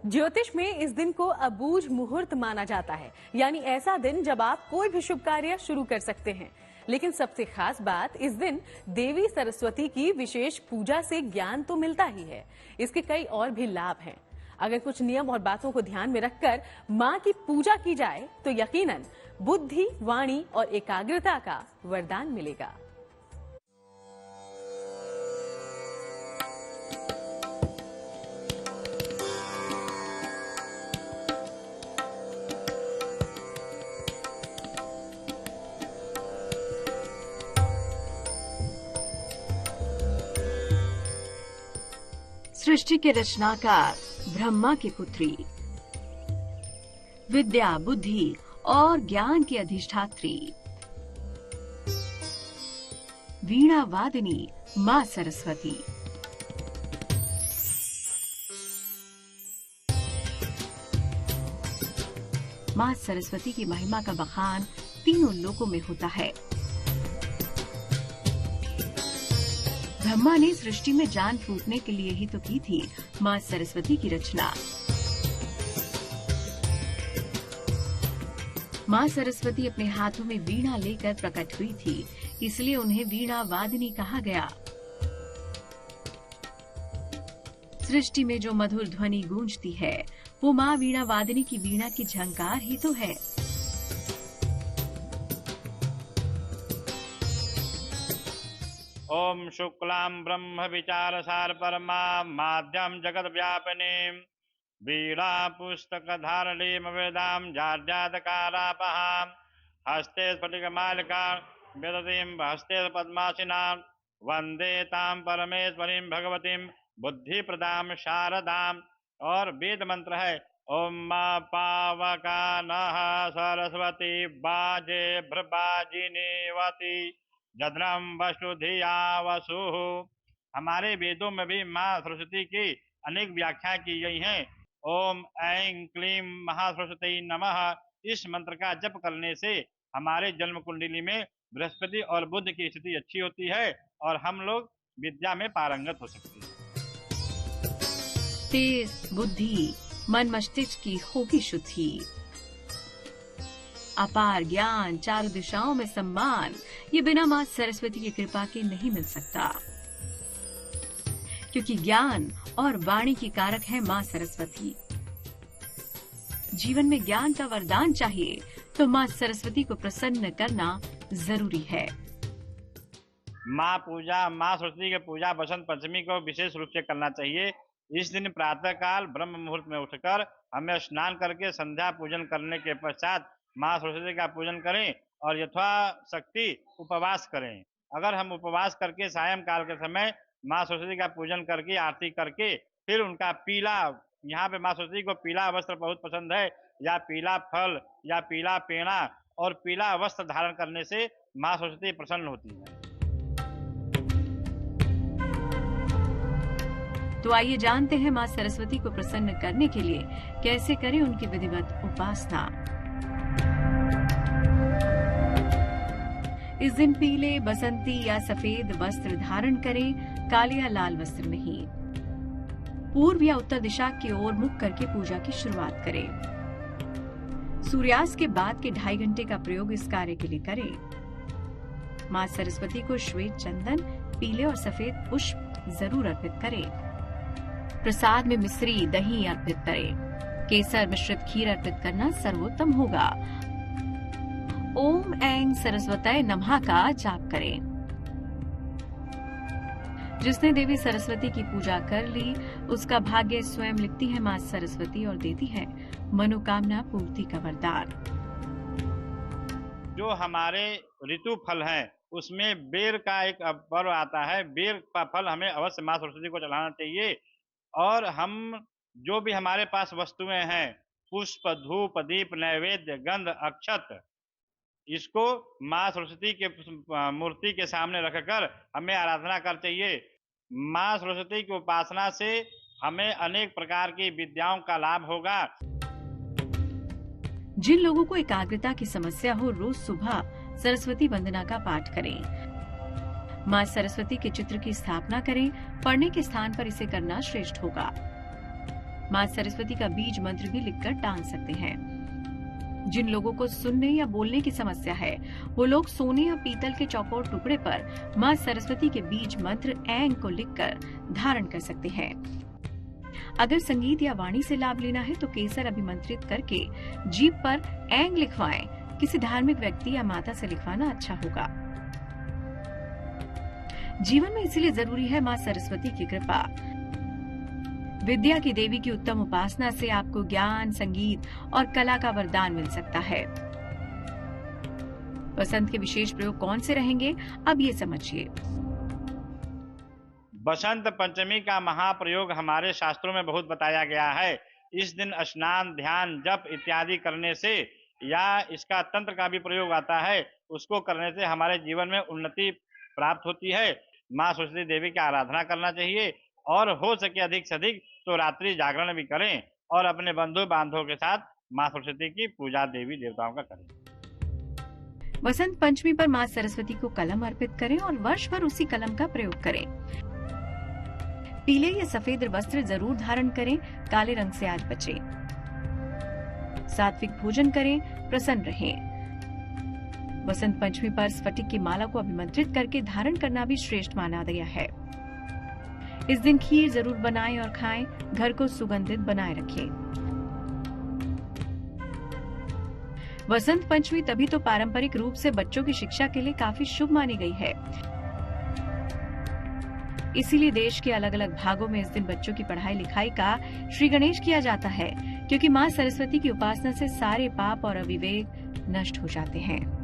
ज्योतिष में इस दिन को अबूझ मुहूर्त माना जाता है, यानी ऐसा दिन जब आप कोई भी शुभ कार्य शुरू कर सकते हैं। लेकिन सबसे खास बात, इस दिन देवी सरस्वती की विशेष पूजा से ज्ञान तो मिलता ही है, इसके कई और भी लाभ हैं। अगर कुछ नियम और बातों को ध्यान में रखकर माँ की पूजा की जाए तो यकीनन बुद्धि, वाणी और एकाग्रता का वरदान मिलेगा। सृष्टि के रचनाकार ब्रह्मा की पुत्री, विद्या, बुद्धि और ज्ञान की अधिष्ठात्री, वीणा वादिनी मां सरस्वती। मां सरस्वती की महिमा का बखान तीनों लोकों में होता है। ब्रह्मा ने सृष्टि में जान फूंकने के लिए ही तो की थी मां सरस्वती की रचना। मां सरस्वती अपने हाथों में वीणा लेकर प्रकट हुई थी, इसलिए उन्हें वीणा वादिनी कहा गया। सृष्टि में जो मधुर ध्वनि गूंजती है वो मां वीणा वादिनी की वीणा की झंकार ही तो है। ओम शुक्लां ब्रह्म विचार सार परमा माध्यम जगत व्यापिनी वीणा पुस्तक धारणीम वेदाम जाड्यादकारापहा हस्ते स्फटिकमालिका वेदतीं हस्ते पद्मासिना वंदे तां परमेश्वरीं भगवतीं बुद्धि प्रदाम शारदाम। और वेद मंत्र है ओम मा पावका नः सरस्वती बाजे भ्रबाजिनीवती जद्रम वसुधिया वसु। हमारे वेदों में भी माँ सरस्वती की अनेक व्याख्याएं की गई हैं। ओम ऐं क्लीं महासरस्वती नमः। इस मंत्र का जप करने से हमारे जन्म कुंडली में बृहस्पति और बुध की स्थिति अच्छी होती है और हम लोग विद्या में पारंगत हो सकते हैं। तेज बुद्धि, मन मस्तिष्क की होगी शुद्धि, अपार ज्ञान, चारों दिशाओं में सम्मान, ये बिना मां सरस्वती की कृपा के नहीं मिल सकता, क्योंकि ज्ञान और वाणी की कारक है मां सरस्वती। जीवन में ज्ञान का वरदान चाहिए तो मां सरस्वती को प्रसन्न करना जरूरी है। माँ पूजा, माँ सरस्वती की पूजा बसंत पंचमी को विशेष रूप से करना चाहिए। इस दिन प्रातः काल ब्रह्म मुहूर्त में उठकर हमें स्नान करके संध्या पूजन करने के पश्चात माँ सरस्वती का पूजन करें और यथाशक्ति उपवास करें। अगर हम उपवास करके सायंकाल के समय माँ सरस्वती का पूजन करके आरती करके फिर उनका पीला, यहाँ पे माँ सरस्वती को पीला वस्त्र बहुत पसंद है, या पीला फल या पीला पेड़ा और पीला वस्त्र धारण करने से माँ सरस्वती प्रसन्न होती है। तो आइए जानते हैं मां सरस्वती को प्रसन्न करने के लिए कैसे करें उनकी विधिवत उपासना। इस दिन पीले, बसंती या सफेद वस्त्र धारण करें, काले या लाल वस्त्र नहीं। पूर्व या उत्तर दिशा की ओर मुख करके पूजा की शुरुआत करें। सूर्यास्त के बाद के 2.5 घंटे का प्रयोग इस कार्य के लिए करें। मां सरस्वती को श्वेत चंदन, पीले और सफेद पुष्प जरूर अर्पित करें। प्रसाद में मिश्री, दही अर्पित करें। केसर मिश्रित खीर अर्पित करना सर्वोत्तम होगा। ओम ऐं सरस्वतये नमः का जाप करें। जिसने देवी सरस्वती की पूजा कर ली उसका भाग्य स्वयं लिखती है मां सरस्वती और देती है मनोकामना पूर्ति का वरदान। जो हमारे ऋतु फल है उसमें बेर का एक पर्व आता है। बेर का फल हमें अवश्य मां सरस्वती को चढ़ाना चाहिए। और हम जो भी हमारे पास वस्तुएं हैं, पुष्प, धूप, दीप, नैवेद्य, गंध, अक्षत, इसको मां सरस्वती के मूर्ति के सामने रखकर हमें आराधना कर चाहिए। मां सरस्वती की उपासना से हमें अनेक प्रकार की विद्याओं का लाभ होगा। जिन लोगों को एकाग्रता की समस्या हो, रोज सुबह सरस्वती वंदना का पाठ करें। मां सरस्वती के चित्र की स्थापना करें। पढ़ने के स्थान पर इसे करना श्रेष्ठ होगा। मां सरस्वती का बीज मंत्र भी लिखकर टांग सकते हैं। जिन लोगों को सुनने या बोलने की समस्या है, वो लोग सोने या पीतल के चौकोर टुकड़े पर मां सरस्वती के बीज मंत्र ऐंग को लिखकर धारण कर सकते हैं। अगर संगीत या वाणी से लाभ लेना है तो केसर अभिमंत्रित करके जीभ पर ऐंग लिखवाएं। किसी धार्मिक व्यक्ति या माता से लिखवाना अच्छा होगा। जीवन में इसीलिए जरूरी है मां सरस्वती की कृपा। विद्या की देवी की उत्तम उपासना से आपको ज्ञान, संगीत और कला का वरदान मिल सकता है। बसंत के विशेष प्रयोग कौन से रहेंगे, अब ये समझिए। बसंत पंचमी का महाप्रयोग हमारे शास्त्रों में बहुत बताया गया है। इस दिन स्नान, ध्यान, जप इत्यादि करने से या इसका तंत्र का भी प्रयोग आता है, उसको करने से हमारे जीवन में उन्नति प्राप्त होती है। माँ सरस्वती देवी की आराधना करना चाहिए और हो सके अधिक से अधिक तो रात्रि जागरण भी करें और अपने बंधु बांधवों के साथ माँ सरस्वती की पूजा देवी देवताओं का करें। वसंत पंचमी पर माँ सरस्वती को कलम अर्पित करें और वर्ष भर उसी कलम का प्रयोग करें। पीले या सफेद वस्त्र जरूर धारण करें, काले रंग से आज बचें। सात्विक भोजन करें, प्रसन्न रहें। वसंत पंचमी पर स्फटिक की माला को अभिमंत्रित करके धारण करना भी श्रेष्ठ माना गया है। इस दिन खीर जरूर बनाएं और खाएं, घर को सुगंधित बनाए रखें। वसंत पंचमी तभी तो पारंपरिक रूप से बच्चों की शिक्षा के लिए काफी शुभ मानी गई है। इसीलिए देश के अलग अलग भागों में इस दिन बच्चों की पढ़ाई लिखाई का श्री गणेश किया जाता है, क्योंकि माँ सरस्वती की उपासना से सारे पाप और अविवेक नष्ट हो जाते हैं।